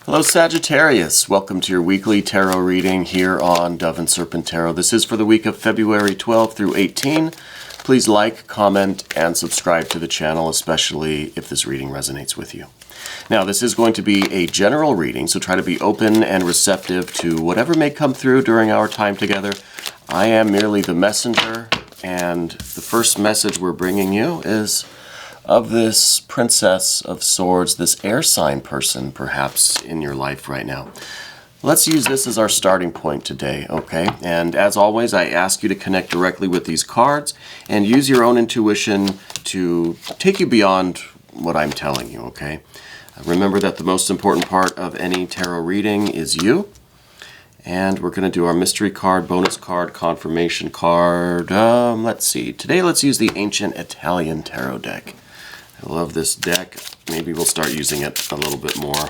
Hello Sagittarius, welcome to your weekly tarot reading here on Dove and Serpent Tarot. This is for the week of February 12 through 18. Please like, comment, and subscribe to the channel, especially if this reading resonates with you. Now, this is going to be a general reading, so try to be open and receptive to whatever may come through during our time together. I am merely the messenger, and the first message we're bringing you is of this Princess of Swords, this air sign person perhaps in your life right now. Let's use this as our starting point today, okay? And as always, I ask you to connect directly with these cards and use your own intuition to take you beyond what I'm telling you, okay? Remember that the most important part of any tarot reading is you. And we're going to do our mystery card, bonus card, confirmation card. Let's see. Today, let's use the Ancient Italian Tarot deck. I love this deck. Maybe we'll start using it a little bit more.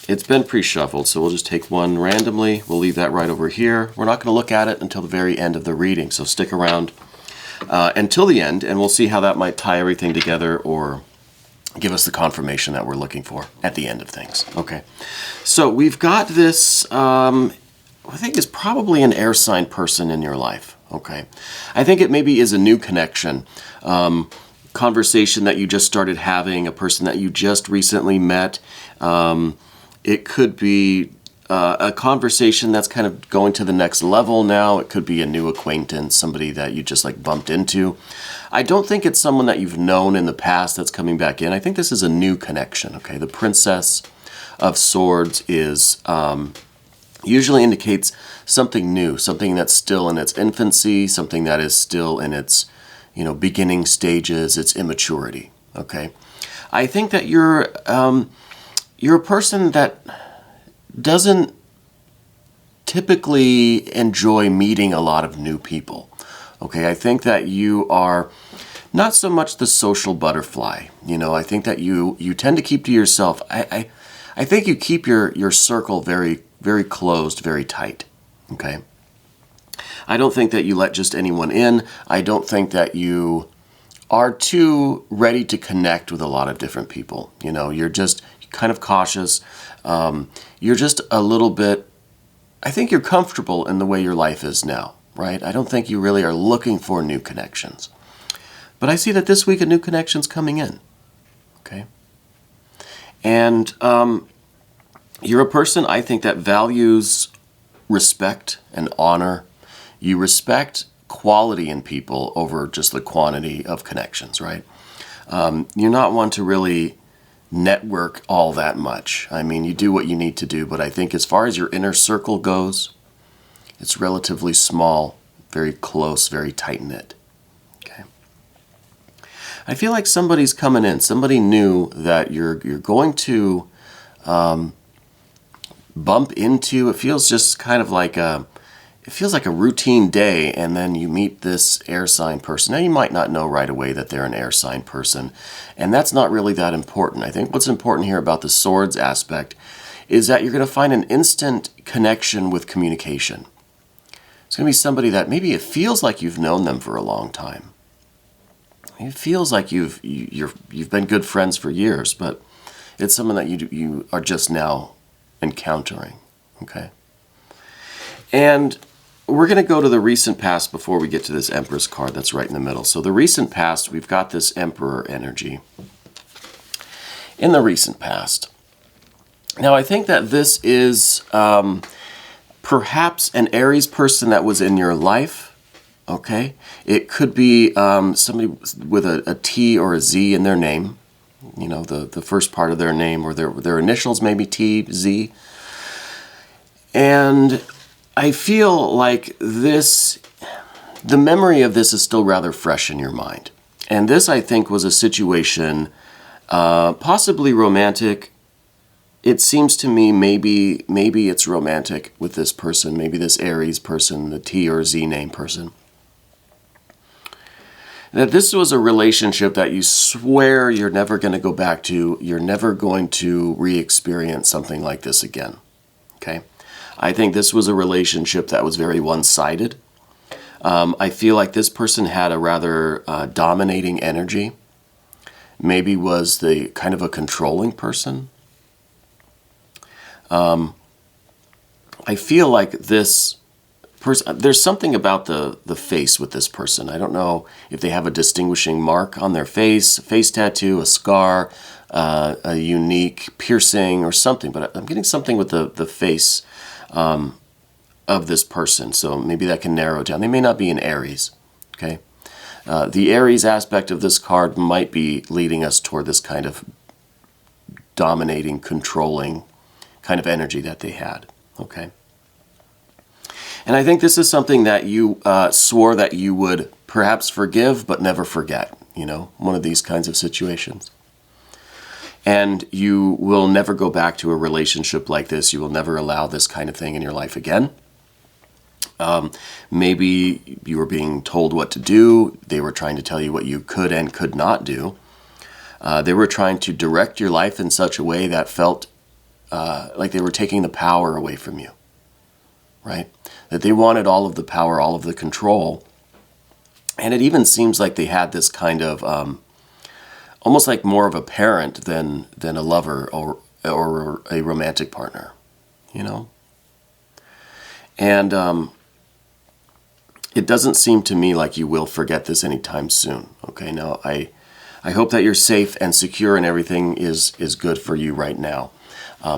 It's been pre-shuffled, so we'll just take one randomly. We'll leave that right over here. We're not going to look at it until the very end of the reading, so stick around until the end, and we'll see how that might tie everything together or give us the confirmation that we're looking for at the end of things. Okay, so we've got this, I think is probably an air sign person in your life. Okay, I think it maybe is a new connection. Conversation that you just started having, a person that you just recently met. It could be a conversation that's kind of going to the next level now. It could be a new acquaintance, somebody that you just like bumped into. I don't think it's someone that you've known in the past that's coming back in. I think this is a new connection, okay? The Princess of Swords is usually indicates something new, something that's still in its infancy, something that is still in its beginning stages, its immaturity, okay? I think that you're a person that doesn't typically enjoy meeting a lot of new people, okay? I think that you are not so much the social butterfly, I think that you tend to keep to yourself. I think you keep your circle very, very closed, very tight, okay? I don't think that you let just anyone in. I don't think that you are too ready to connect with a lot of different people. You're just kind of cautious. You're just a little bit, I think you're comfortable in the way your life is now, right? I don't think you really are looking for new connections. But I see that this week a new connection's coming in, okay? And you're a person, I think, that values respect and honor. You respect quality in people over just the quantity of connections, right? You're not one to really network all that much. I mean, you do what you need to do, but I think as far as your inner circle goes, it's relatively small, very close, very tight-knit, okay? I feel like somebody's coming in, somebody new that you're going to bump into. It feels just kind of like it feels like a routine day, and then you meet this air sign person. Now, you might not know right away that they're an air sign person, and that's not really that important. I think what's important here about the swords aspect is that you're going to find an instant connection with communication. It's going to be somebody that maybe it feels like you've known them for a long time. It feels like you've been good friends for years, but it's someone that you are just now encountering, okay? And we're going to go to the recent past before we get to this Empress card that's right in the middle. So the recent past, we've got this Emperor energy in the recent past. Now, I think that this is perhaps an Aries person that was in your life, okay? It could be somebody with a T or a Z in their name, the first part of their name, or their initials, maybe T, Z. And I feel like the memory of this is still rather fresh in your mind. And this, I think, was a situation, possibly romantic. It seems to me maybe it's romantic with this person, maybe this Aries person, the T or Z name person. That this was a relationship that you swear you're never going to go back to, you're never going to re-experience something like this again, okay? I think this was a relationship that was very one-sided. I feel like this person had a rather dominating energy. maybe was the kind of a controlling person. I feel like this person, there's something about the face with this person. I don't know if they have a distinguishing mark on their face, a face tattoo, a scar, a unique piercing or something, but I'm getting something with the face of this person, so maybe that can narrow it down. They may not be an Aries, okay? The Aries aspect of this card might be leading us toward this kind of dominating, controlling kind of energy that they had, okay? And I think this is something that you swore that you would perhaps forgive but never forget, you know, one of these kinds of situations. And you will never go back to a relationship like this. You will never allow this kind of thing in your life again. Maybe you were being told what to do. They were trying to tell you what you could and could not do. They were trying to direct your life in such a way that felt like they were taking the power away from you, right? That they wanted all of the power, all of the control. And it even seems like they had this kind of, almost like more of a parent than a lover or a romantic partner, you know? And it doesn't seem to me like you will forget this anytime soon, okay? Now, I hope that you're safe and secure and everything is good for you right now.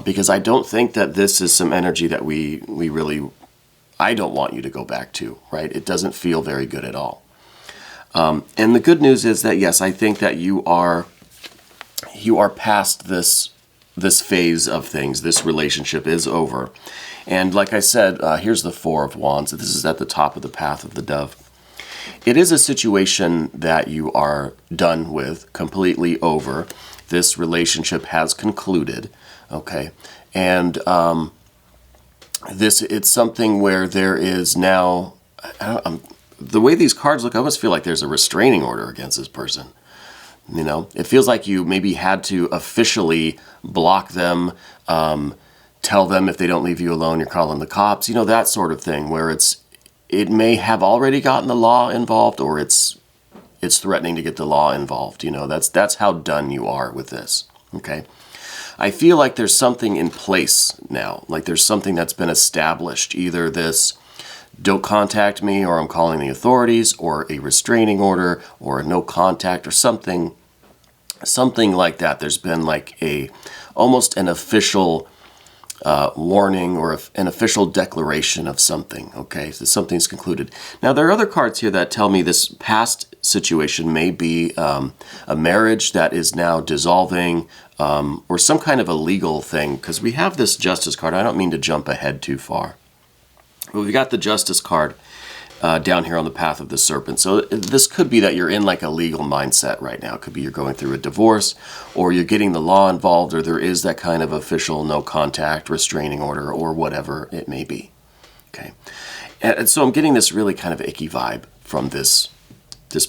Because I don't think that this is some energy that we really, I don't want you to go back to, right? It doesn't feel very good at all. And the good news is that, yes, I think that you are past this phase of things. This relationship is over. And like I said, here's the Four of Wands. This is at the top of the path of the dove. It is a situation that you are done with, completely over. This relationship has concluded, okay? And it's something where there is now, the way these cards look, I almost feel like there's a restraining order against this person. You know, it feels like you maybe had to officially block them, tell them if they don't leave you alone, you're calling the cops, you know, that sort of thing, where it may have already gotten the law involved, or it's threatening to get the law involved. You know, that's how done you are with this, okay? I feel like there's something in place now, like there's something that's been established, either this don't contact me, or I'm calling the authorities, or a restraining order, or a no contact, or something like that. There's been like almost an official warning, or an official declaration of something, okay? So something's concluded. Now, there are other cards here that tell me this past situation may be a marriage that is now dissolving, or some kind of a legal thing, because we have this Justice card. I don't mean to jump ahead too far. But we've got the Justice card down here on the path of the Serpent. So this could be that you're in like a legal mindset right now. It could be you're going through a divorce, or you're getting the law involved, or there is that kind of official no contact restraining order, or whatever it may be. Okay, and so I'm getting this really kind of icky vibe from this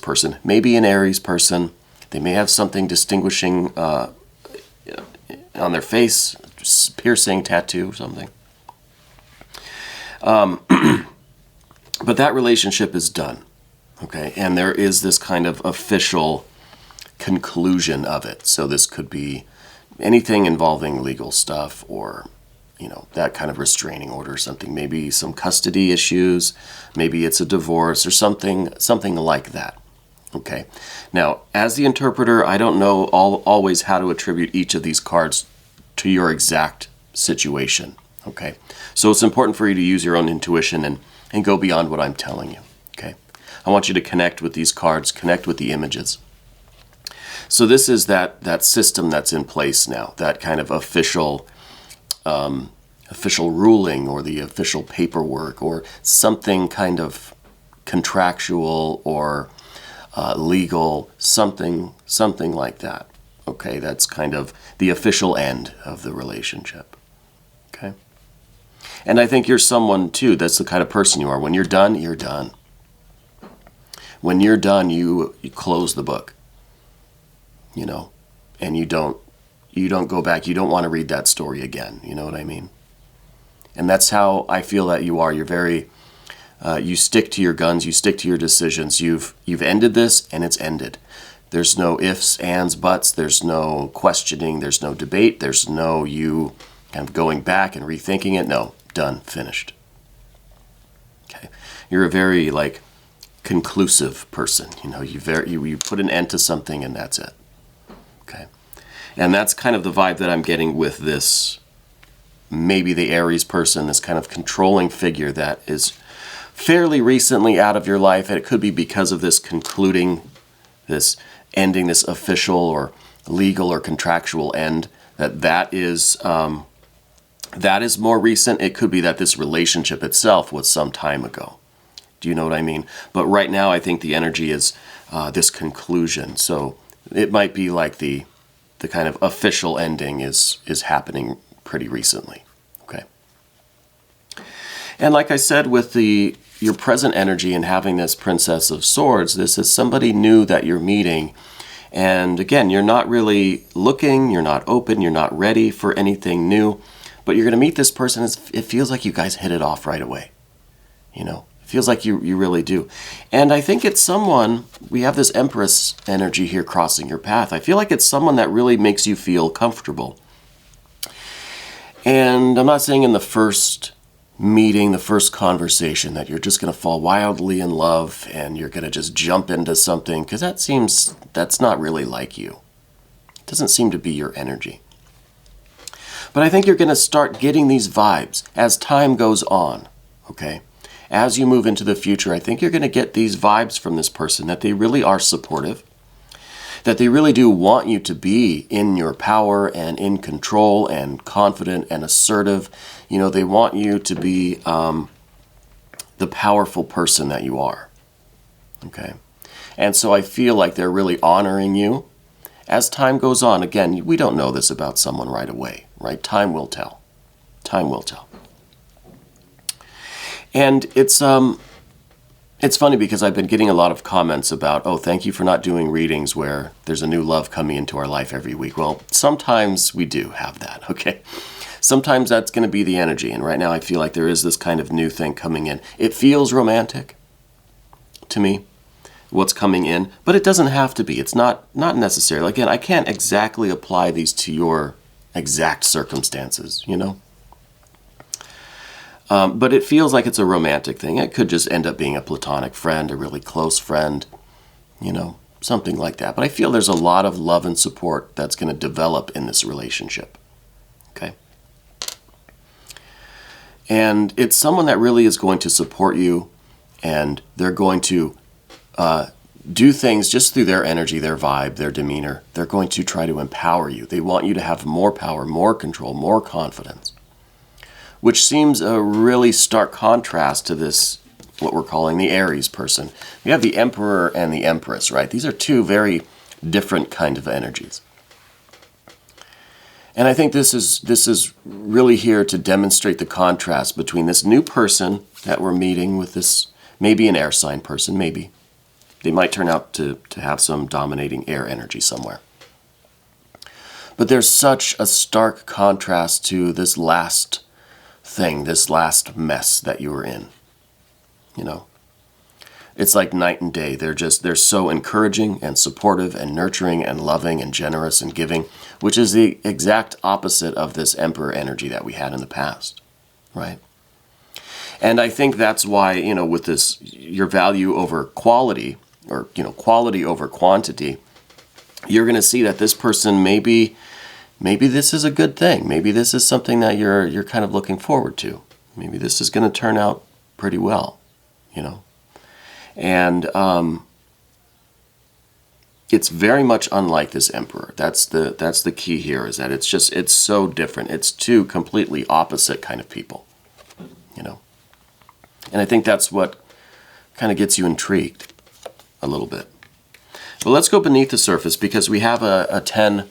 person. Maybe an Aries person. They may have something distinguishing on their face, piercing, tattoo, something. But that relationship is done, okay? And there is this kind of official conclusion of it. So this could be anything involving legal stuff, or, you know, that kind of restraining order or something. Maybe some custody issues. Maybe it's a divorce or something like that, okay? Now, as the interpreter, I don't know always how to attribute each of these cards to your exact situation, okay? So it's important for you to use your own intuition and go beyond what I'm telling you, okay? I want you to connect with these cards, connect with the images. So this is that system that's in place now, that kind of official ruling, or the official paperwork, or something kind of contractual or legal, something like that, okay? That's kind of the official end of the relationship, okay? And I think you're someone, too, that's the kind of person you are. When you're done, you're done. When you're done, you close the book, you know, and you don't go back. You don't want to read that story again. You know what I mean? And that's how I feel that you are. You're very, you stick to your guns. You stick to your decisions. You've ended this, and it's ended. There's no ifs, ands, buts. There's no questioning. There's no debate. There's no you kind of going back and rethinking it. No, done, finished. Okay, you're a very like conclusive person. You know, you put an end to something and that's it. Okay, and that's kind of the vibe that I'm getting with this. Maybe the Aries person, this kind of controlling figure that is fairly recently out of your life. And it could be because of this concluding, this ending, this official or legal or contractual end. That is more recent. It could be that this relationship itself was some time ago. Do you know what I mean? But right now, I think the energy is this conclusion. So it might be like the kind of official ending is happening pretty recently. Okay. And like I said, with your present energy and having this Princess of Swords, this is somebody new that you're meeting. And again, you're not really looking, you're not open, you're not ready for anything new, but you're going to meet this person. It feels like you guys hit it off right away. You know, it feels like you really do. And I think it's someone, we have this Empress energy here crossing your path. I feel like it's someone that really makes you feel comfortable. And I'm not saying in the first meeting, the first conversation, that you're just going to fall wildly in love and you're going to just jump into something, because that's not really like you. It doesn't seem to be your energy. But I think you're going to start getting these vibes as time goes on, okay? As you move into the future, I think you're going to get these vibes from this person that they really are supportive, that they really do want you to be in your power and in control and confident and assertive. You know, they want you to be the powerful person that you are. Okay? And so I feel like they're really honoring you. As time goes on, again, we don't know this about someone right away, right? Time will tell. Time will tell. And it's funny because I've been getting a lot of comments about, oh, thank you for not doing readings where there's a new love coming into our life every week. Well, sometimes we do have that, okay? Sometimes that's going to be the energy. And right now I feel like there is this kind of new thing coming in. It feels romantic to me, what's coming in, but it doesn't have to be. It's not necessary. Again, I can't exactly apply these to your exact circumstances, you know? But it feels like it's a romantic thing. It could just end up being a platonic friend, a really close friend, you know, something like that. But I feel there's a lot of love and support that's going to develop in this relationship, okay? And it's someone that really is going to support you, and they're going to do things just through their energy, their vibe, their demeanor. They're going to try to empower you. They want you to have more power, more control, more confidence, which seems a really stark contrast to this, what we're calling the Aries person. We have the Emperor and the Empress, right? These are two very different kind of energies. And I think this is really here to demonstrate the contrast between this new person that we're meeting with this, maybe an air sign person, maybe. They might turn out to have some dominating air energy somewhere. But there's such a stark contrast to this last thing, this last mess that you were in. You know, it's like night and day. They're so encouraging and supportive and nurturing and loving and generous and giving, which is the exact opposite of this Emperor energy that we had in the past, right? And I think that's why, you know, with this, your value over quality, or, you know, quality over quantity, you're going to see that this person maybe this is a good thing. Maybe this is something that you're kind of looking forward to. Maybe this is going to turn out pretty well, you know. And it's very much unlike this Emperor. That's the key here, is that it's so different. It's two completely opposite kind of people, you know. And I think that's what kind of gets you intrigued a little bit. But let's go beneath the surface, because we have a 10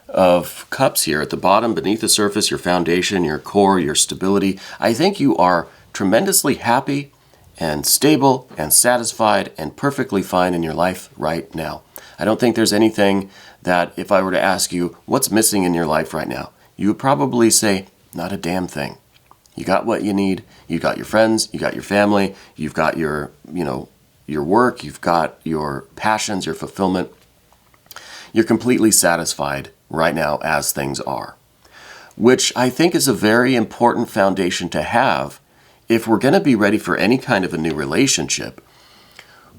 of Cups here at the bottom. Beneath the surface, your foundation, your core, your stability. I think you are tremendously happy and stable and satisfied and perfectly fine in your life right now. I don't think there's anything that, if I were to ask you what's missing in your life right now, you would probably say, not a damn thing. You got what you need. You got your friends, you got your family, you've got your, you know, your work, you've got your passions, your fulfillment. You're completely satisfied right now as things are. which I think is a very important foundation to have if we're going to be ready for any kind of a new relationship.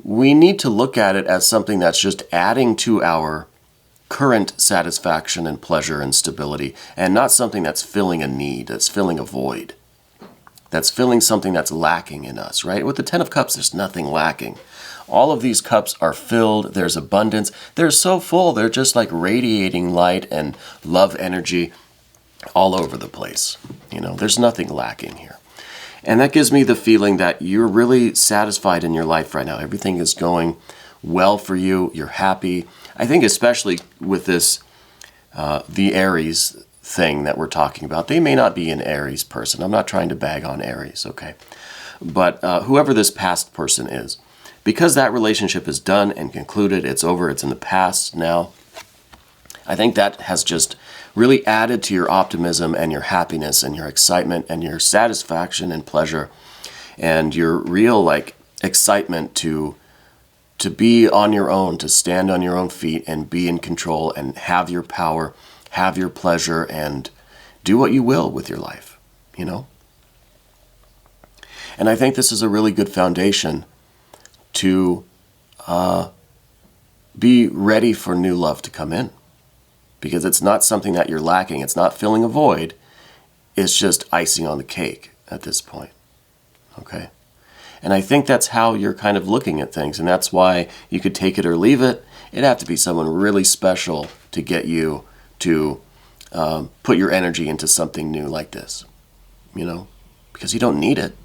We need to look at it as something that's just adding to our current satisfaction and pleasure and stability, and not something that's filling a need, that's filling a void, that's filling something that's lacking in us, right? With the Ten of Cups, there's nothing lacking. All of these cups are filled. There's abundance. They're so full. They're just like radiating light and love energy all over the place. You know, there's nothing lacking here. And that gives me the feeling that you're really satisfied in your life right now. Everything is going well for you. You're happy. I think especially with this, the Aries thing that we're talking about. They may not be an Aries person. I'm not trying to bag on Aries, okay? But whoever this past person is, because that relationship is done and concluded, it's over, it's in the past now, I think that has just really added to your optimism and your happiness and your excitement and your satisfaction and pleasure and your real like excitement to be on your own, to stand on your own feet and be in control and have your power, have your pleasure, and do what you will with your life, you know? And I think this is a really good foundation to be ready for new love to come in. Because it's not something that you're lacking. It's not filling a void. It's just icing on the cake at this point. Okay? And I think that's how you're kind of looking at things. And that's why you could take it or leave it. It'd have to be someone really special to get you to put your energy into something new like this. You know? Because you don't need it.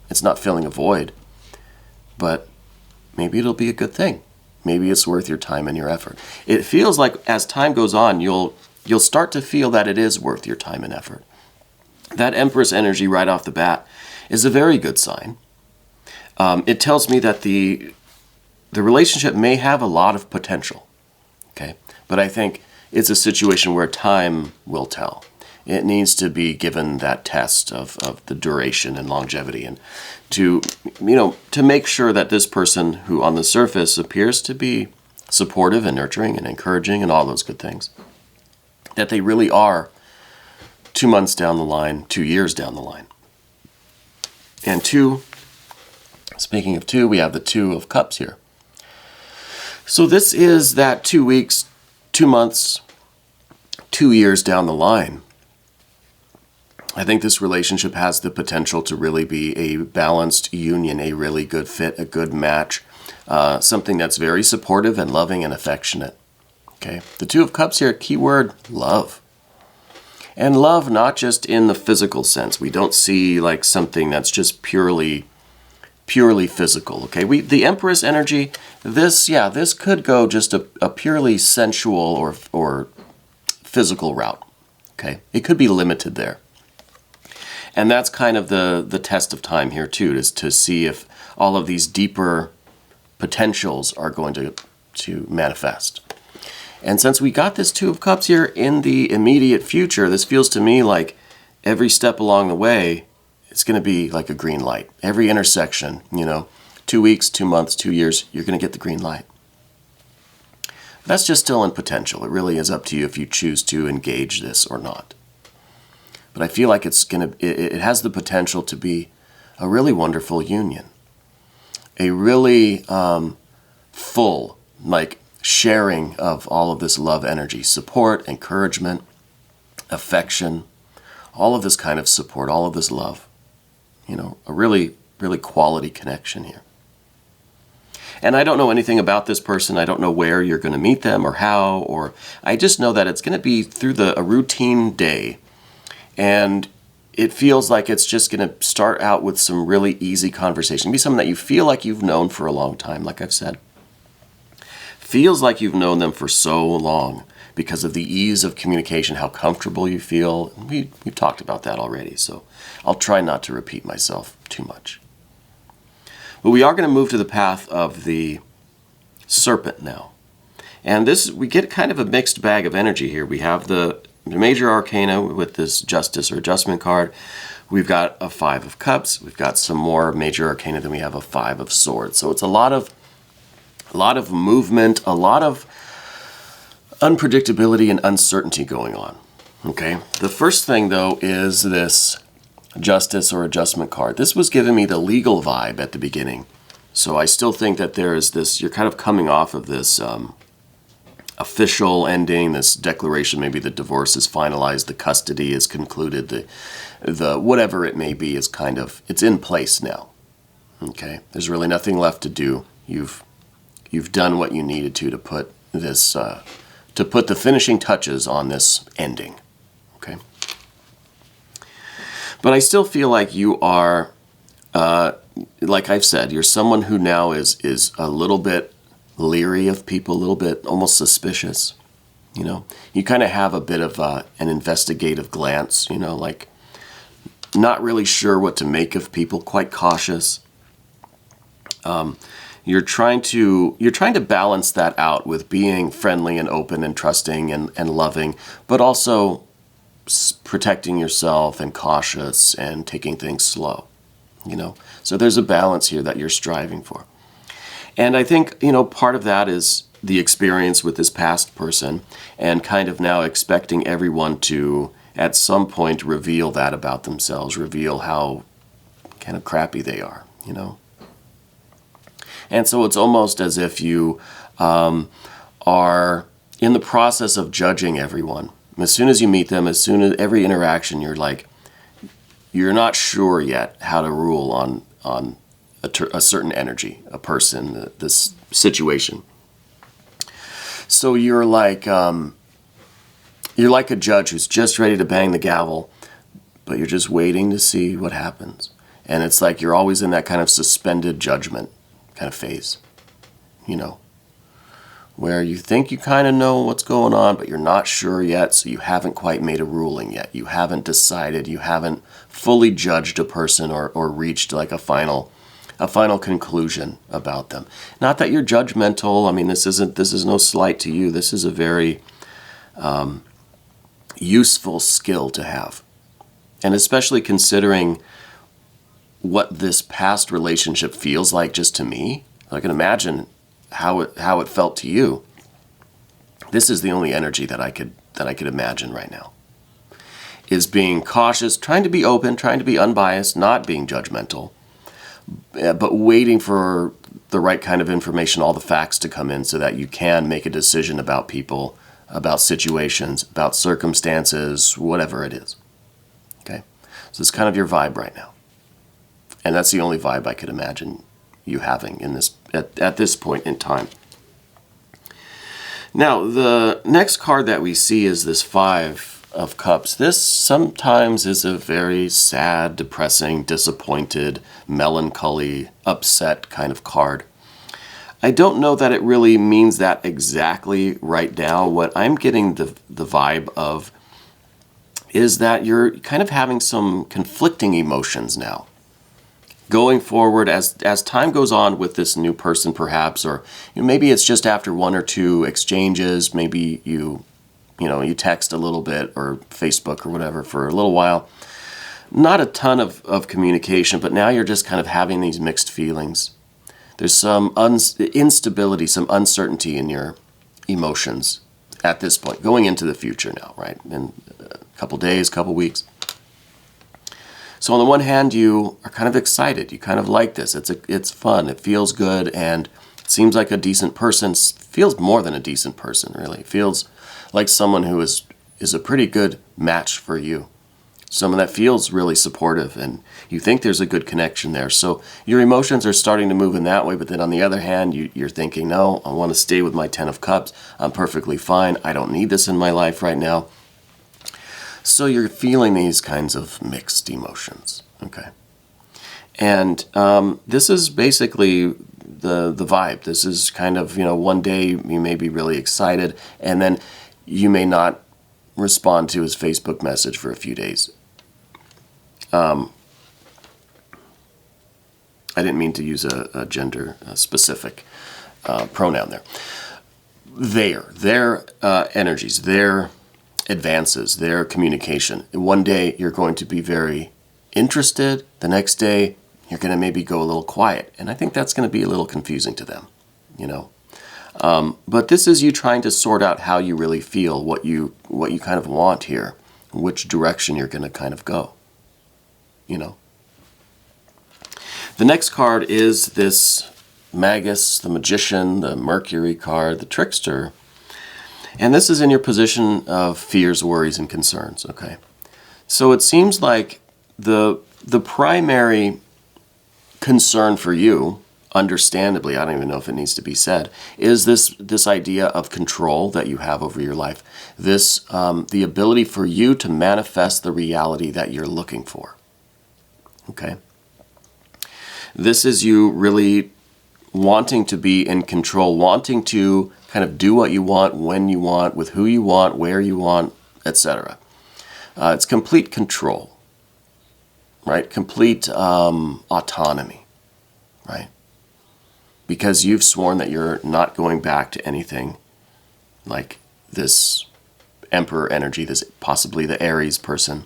It's not filling a void. But maybe it'll be a good thing. Maybe it's worth your time and your effort. It feels like as time goes on, you'll start to feel that it is worth your time and effort. That Empress energy right off the bat is a very good sign. It tells me that the relationship may have a lot of potential. Okay, but I think it's a situation where time will tell. It needs to be given that test of the duration and longevity, and to make sure that this person who on the surface appears to be supportive and nurturing and encouraging and all those good things, that they really are 2 months down the line, 2 years down the line. And speaking of two, we have the Two of Cups here. So this is that 2 weeks, 2 months, 2 years down the line. I think this relationship has the potential to really be a balanced union, a really good fit, a good match, something that's very supportive and loving and affectionate. Okay, the Two of Cups here, keyword, love. And love not just in the physical sense. We don't see like something that's just purely physical. Okay, the Empress energy, this could go just a purely sensual or physical route. Okay, it could be limited there. And that's kind of the test of time here too, is to see if all of these deeper potentials are going to manifest. And since we got this Two of Cups here in the immediate future, this feels to me like every step along the way, it's going to be like a green light. Every intersection, 2 weeks, 2 months, 2 years, you're going to get the green light. That's just still in potential. It really is up to you if you choose to engage this or not. But I feel like it has the potential to be a really wonderful union. A really full, like, sharing of all of this love energy, support, encouragement, affection, all of this kind of support, all of this love. A really, really quality connection here. And I don't know anything about this person. I don't know where you're going to meet them or how, or I just know that it's going to be through a routine day. And it feels like it's just going to start out with some really easy conversation. Be someone that you feel like you've known for a long time, like I've said. Feels like you've known them for so long because of the ease of communication, how comfortable you feel. We've talked about that already, so I'll try not to repeat myself too much. But we are going to move to the path of the Serpent now. And we get kind of a mixed bag of energy here. We have the Major Arcana with this Justice or Adjustment card. We've got a Five of Cups. We've got some more Major Arcana, then we have a Five of Swords. So it's a lot of movement, a lot of unpredictability and uncertainty going on. Okay, the first thing though is this Justice or Adjustment card. This was giving me the legal vibe at the beginning. So I still think that there is this, you're kind of coming off of this official ending, this declaration, maybe the divorce is finalized, the custody is concluded, the whatever it may be is kind of, it's in place now. Okay, there's really nothing left to do. You've done what you needed to put this, to put the finishing touches on this ending. Okay. But I still feel like you are, like I've said, you're someone who now is a little bit leery of people, a little bit almost suspicious. You know, you kind of have a bit of an investigative glance, you know, like not really sure what to make of people, quite cautious. You're trying to balance that out with being friendly and open and trusting and loving, but also protecting yourself and cautious and taking things slow, you know. So there's a balance here that you're striving for. And I think, you know, part of that is the experience with this past person and kind of now expecting everyone to, at some point, reveal that about themselves, reveal how kind of crappy they are, you know. And so it's almost as if you are in the process of judging everyone. As soon as you meet them, as soon as every interaction, you're like, you're not sure yet how to rule on a certain energy, a person, this situation. So you're like a judge who's just ready to bang the gavel, but you're just waiting to see what happens. And it's like you're always in that kind of suspended judgment kind of phase, you know, where you think you kind of know what's going on, but you're not sure yet, so you haven't quite made a ruling yet. You haven't decided, you haven't fully judged a person or reached like a final conclusion about them. Not that you're judgmental. I mean, this is no slight to you. This is a very useful skill to have. And especially considering what this past relationship feels like just to me. I can imagine how it felt to you. This is the only energy that I could imagine right now. Is being cautious, trying to be open, trying to be unbiased, not being judgmental, but waiting for the right kind of information, all the facts to come in so that you can make a decision about people, about situations, about circumstances, whatever it is. Okay? So it's kind of your vibe right now. And that's the only vibe I could imagine you having in this at this point in time. Now, the next card that we see is this Five of Cups. This sometimes is a very sad, depressing, disappointed, melancholy, upset kind of card. I don't know that it really means that exactly right now. What I'm getting the vibe of is that you're kind of having some conflicting emotions now. Going forward, as time goes on with this new person perhaps, or maybe it's just after one or two exchanges, maybe you text a little bit or Facebook or whatever for a little while. Not a ton of communication, but now you're just kind of having these mixed feelings. There's some instability, some uncertainty in your emotions at this point, going into the future now, right? In a couple days, couple weeks. So on the one hand, you are kind of excited. You kind of like this. It's fun. It feels good, and it seems like a decent person. Feels more than a decent person, really. It feels like someone who is a pretty good match for you. Someone that feels really supportive, and you think there's a good connection there. So your emotions are starting to move in that way, but then on the other hand, you're thinking, no, I want to stay with my 10 of Cups. I'm perfectly fine. I don't need this in my life right now. So you're feeling these kinds of mixed emotions, okay? And this is basically the vibe. This is kind of, one day you may be really excited, and then you may not respond to his Facebook message for a few days. I didn't mean to use a gender-specific pronoun there. Their energies, their advances, their communication. One day you're going to be very interested. The next day you're going to maybe go a little quiet. And I think that's going to be a little confusing to them, But this is you trying to sort out how you really feel, what you kind of want here. which direction you're going to kind of go, you know. The next card is this Magus, the Magician, the Mercury card, the Trickster. And this is in your position of fears, worries, and concerns, okay? So it seems like the primary concern for you, understandably, I don't even know if it needs to be said, is this idea of control that you have over your life. This, the ability for you to manifest the reality that you're looking for, okay? This is you really wanting to be in control, wanting to kind of do what you want, when you want, with who you want, where you want, etc. It's complete control, right? Complete autonomy, right? Because you've sworn that you're not going back to anything like this Emperor energy, this possibly the Aries person.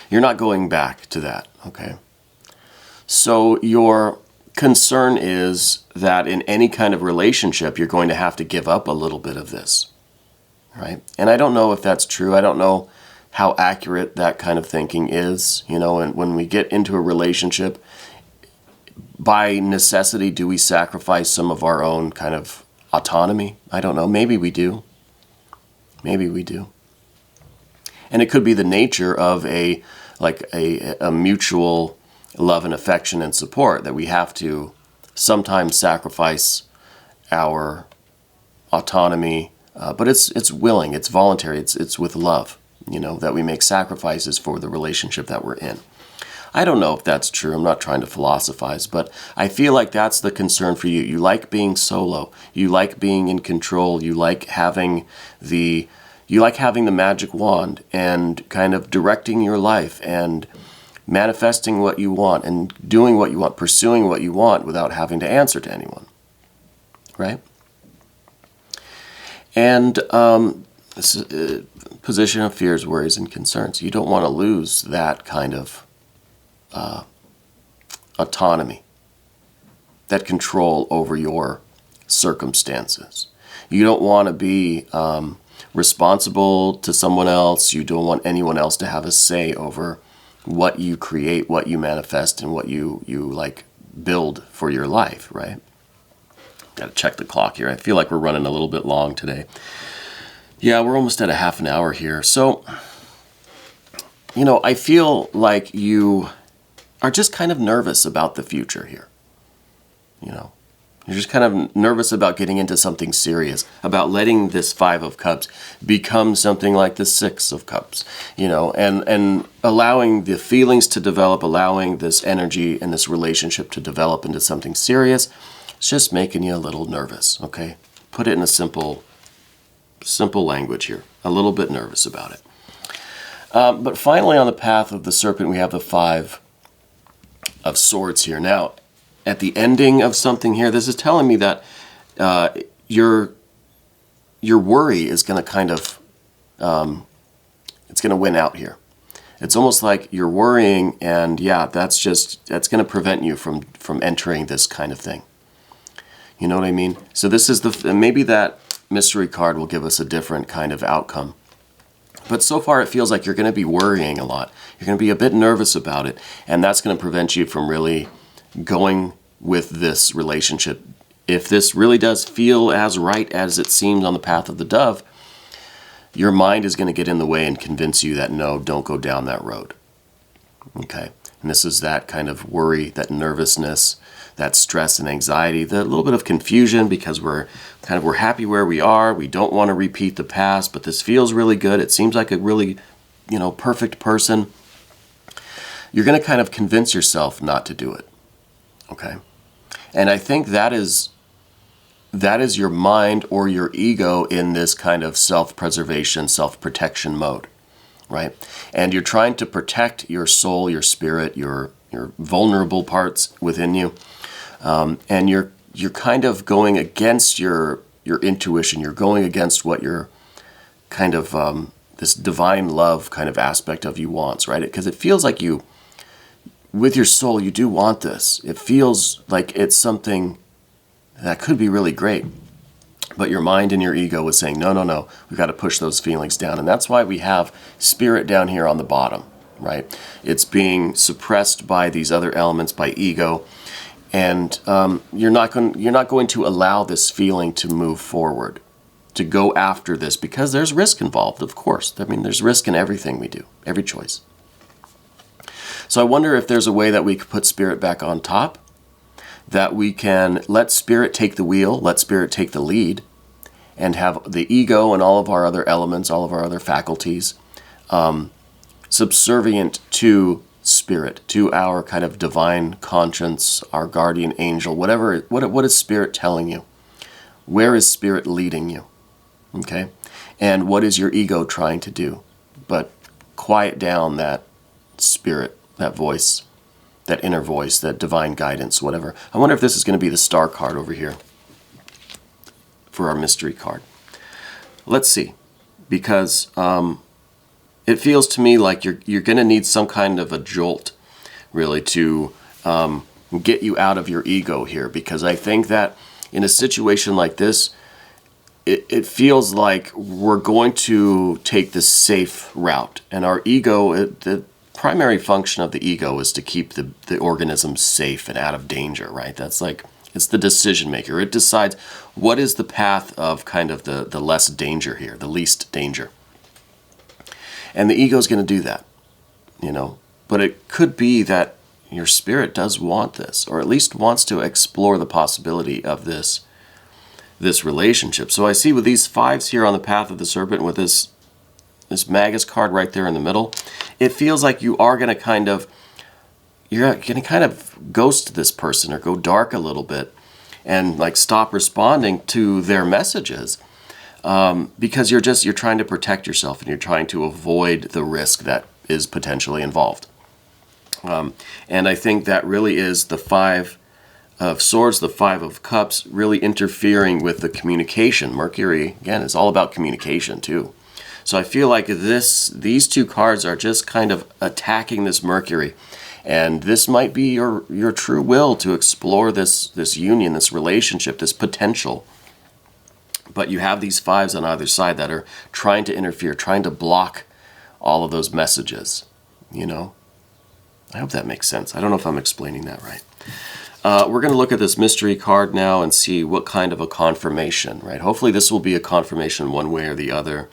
You're not going back to that, okay? So your concern is that in any kind of relationship, you're going to have to give up a little bit of this, right? And I don't know if that's true. I don't know how accurate that kind of thinking is, you know, and when we get into a relationship, by necessity, do we sacrifice some of our own kind of autonomy? I don't know. Maybe we do. Maybe we do. And it could be the nature of a mutual love and affection and support that we have to sometimes sacrifice our autonomy, but it's willing, it's voluntary, it's with love, you know, that we make sacrifices for the relationship that we're in. I don't know if that's true. I'm not trying to philosophize, but I feel like that's the concern for you. You like being solo. You like being in control. You like having the magic wand and kind of directing your life and manifesting what you want and doing what you want, pursuing what you want without having to answer to anyone, right? And position of fears, worries, and concerns. You don't want to lose that kind of autonomy, that control over your circumstances. You don't want to be responsible to someone else. You don't want anyone else to have a say over what you create, what you manifest, and what you like build for your life, right? Got to check the clock here. I feel like we're running a little bit long today. Yeah, we're almost at a half an hour here. So, you know, I feel like you are just kind of nervous about the future here. You know, you're just kind of nervous about getting into something serious, about letting this Five of Cups become something like the Six of Cups, you know, and allowing the feelings to develop, allowing this energy and this relationship to develop into something serious. It's just making you a little nervous, okay? Put it in a simple language here. A little bit nervous about it. But finally, on the path of the Serpent, we have the Five of Swords here. Now, at the ending of something here, this is telling me that your worry is going to kind of, it's going to win out here. It's almost like you're worrying, and yeah, that's going to prevent you from entering this kind of thing. You know what I mean? So this is maybe that mystery card will give us a different kind of outcome. But so far it feels like you're going to be worrying a lot. You're going to be a bit nervous about it, and that's going to prevent you from really going with this relationship. If this really does feel as right as it seems on the path of the dove, your mind is going to get in the way and convince you that no, don't go down that road. Okay? And this is that kind of worry, that nervousness, that stress and anxiety, the little bit of confusion because we're happy where we are. We don't want to repeat the past, but this feels really good. It seems like a really, you know, perfect person. You're going to kind of convince yourself not to do it. Okay? And I think that is your mind or your ego in this kind of self-preservation, self-protection mode, right? And you're trying to protect your soul, your spirit, your vulnerable parts within you. And you're kind of going against your intuition. You're going against what your kind of this divine love kind of aspect of you wants, right? Because it feels like you, with your soul, you do want this. It feels like it's something that could be really great. But your mind and your ego was saying, no, no, no, we've got to push those feelings down. And that's why we have spirit down here on the bottom, right? It's being suppressed by these other elements, by ego. And you're not going to allow this feeling to move forward, to go after this, because there's risk involved, of course. I mean, there's risk in everything we do, every choice. So I wonder if there's a way that we could put spirit back on top, that we can let spirit take the wheel, let spirit take the lead, and have the ego and all of our other elements, all of our other faculties, subservient to spirit, to our kind of divine conscience, our guardian angel, whatever. What is spirit telling you? Where is spirit leading you? Okay? And what is your ego trying to do? But quiet down that spirit, that voice, that inner voice, that divine guidance, whatever. I wonder if this is going to be the star card over here for our mystery card. Let's see. Because it feels to me like you're going to need some kind of a jolt, really, to get you out of your ego here. Because I think that in a situation like this, it feels like we're going to take the safe route. And our ego, the primary function of the ego is to keep the organism safe and out of danger, right? That's like, it's the decision maker. It decides what is the path of kind of the less danger here, the least danger. And the ego is going to do that, you know. But it could be that your spirit does want this, or at least wants to explore the possibility of this relationship. So I see with these fives here on the path of the serpent, with this Magus card right there in the middle, it feels like you are going to kind of, you're going to kind of ghost this person or go dark a little bit and like stop responding to their messages. Because you're trying to protect yourself and you're trying to avoid the risk that is potentially involved. And I think that really is the Five of Swords, the Five of Cups, really interfering with the communication. Mercury, again, is all about communication too. So I feel like these two cards are just kind of attacking this Mercury. And this might be your true will to explore this union, this relationship, this potential. But you have these fives on either side that are trying to interfere, trying to block all of those messages, you know? I hope that makes sense. I don't know if I'm explaining that right. We're going to look at this mystery card now and see what kind of a confirmation, right? Hopefully this will be a confirmation one way or the other,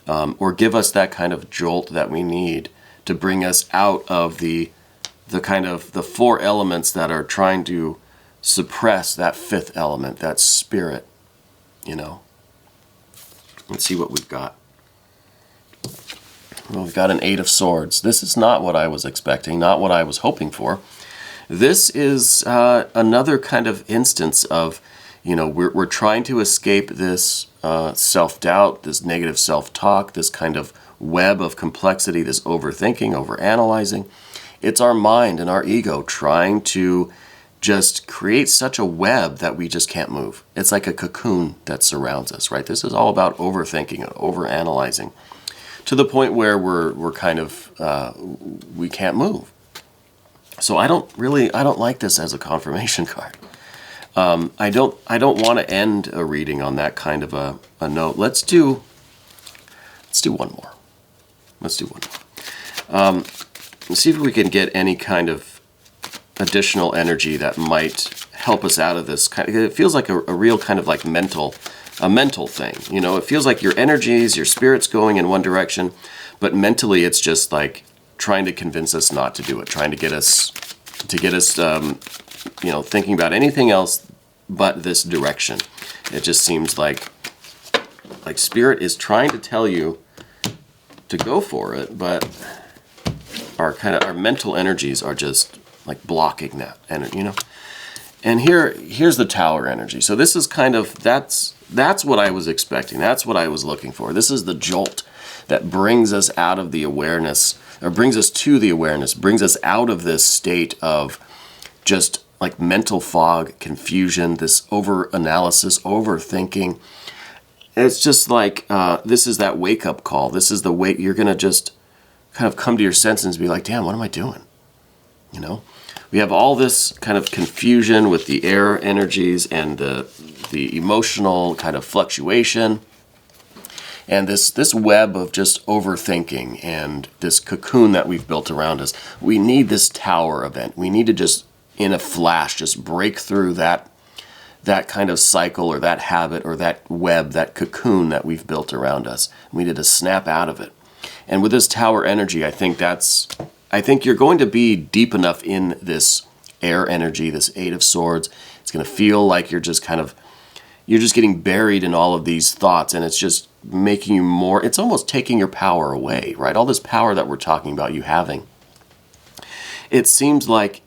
or give us that kind of jolt that we need to bring us out of the kind of the four elements that are trying to suppress that fifth element, that spirit, you know. Let's see what we've got. Well, we've got an Eight of Swords. This is not what I was expecting, not what I was hoping for. This is another kind of instance of, you know, we're trying to escape this self-doubt, this negative self-talk, this kind of web of complexity, this overthinking, overanalyzing. It's our mind and our ego trying to just create such a web that we just can't move. It's like a cocoon that surrounds us, right? This is all about overthinking and overanalyzing to the point where we're kind of, we can't move. So I don't like this as a confirmation card. I don't want to end a reading on that kind of a note. Let's do one more. Let's do one more. Let's see if we can get any kind of additional energy that might help us out of this. It feels like a real kind of like mental thing. You know, it feels like your energies, your spirit's going in one direction, but mentally it's just like trying to convince us not to do it, trying to get us, you know, thinking about anything else but this direction. It just seems like spirit is trying to tell you to go for it, but our mental energies are just like blocking that, and you know. And here's the Tower energy. So this is kind of, that's what I was expecting. That's what I was looking for. This is the jolt that brings us out of the awareness, or brings us to the awareness, brings us out of this state of just like mental fog, confusion, this over-analysis, overthinking. It's just like, this is that wake-up call. This is the you're going to just kind of come to your senses and be like, damn, what am I doing? You know, we have all this kind of confusion with the air energies and the emotional kind of fluctuation, and this web of just overthinking and this cocoon that we've built around us. We need this tower event. We need to just, in a flash, just break through that kind of cycle or that habit or that web, that cocoon that we've built around us. We need to snap out of it. And with this tower energy, I think you're going to be deep enough in this air energy, this Eight of Swords. It's going to feel like you're just getting buried in all of these thoughts, and it's just making you more, it's almost taking your power away, right? All this power that we're talking about you having. It seems like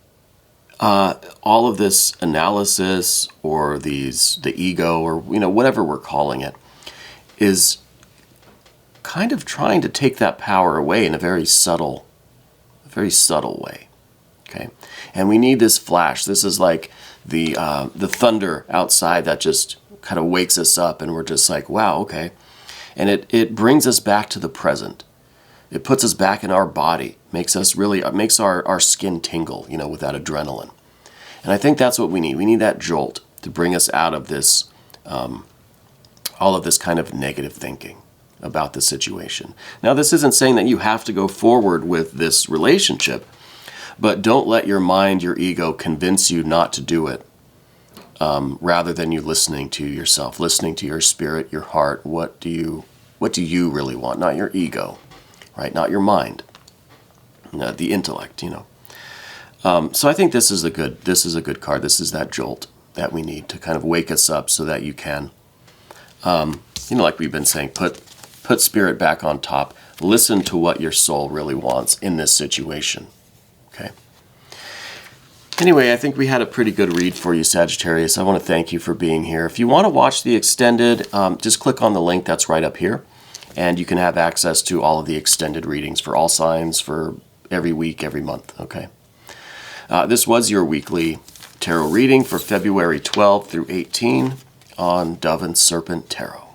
all of this analysis or the ego or, whatever we're calling it, is kind of trying to take that power away in a very subtle way. Okay, and we need this flash. This is like the thunder outside that just kind of wakes us up, and we're just like, wow, okay. And it brings us back to the present. It puts us back in our body, makes our skin tingle, with that adrenaline. And I think that's what we need. We need that jolt to bring us out of this, all of this kind of negative thinking about the situation. Now, this isn't saying that you have to go forward with this relationship, but don't let your mind, your ego convince you not to do it, rather than you listening to yourself, listening to your spirit, your heart. What do you really want? Not your ego, right? Not your mind, the intellect, So I think this is a good card. This is that jolt that we need to kind of wake us up so that you can, like we've been saying, put spirit back on top. Listen to what your soul really wants in this situation. Okay. Anyway, I think we had a pretty good read for you, Sagittarius. I want to thank you for being here. If you want to watch the extended, just click on the link that's right up here, and you can have access to all of the extended readings for all signs for every week, every month. Okay. This was your weekly tarot reading for February 12 through 18 on Dove and Serpent Tarot.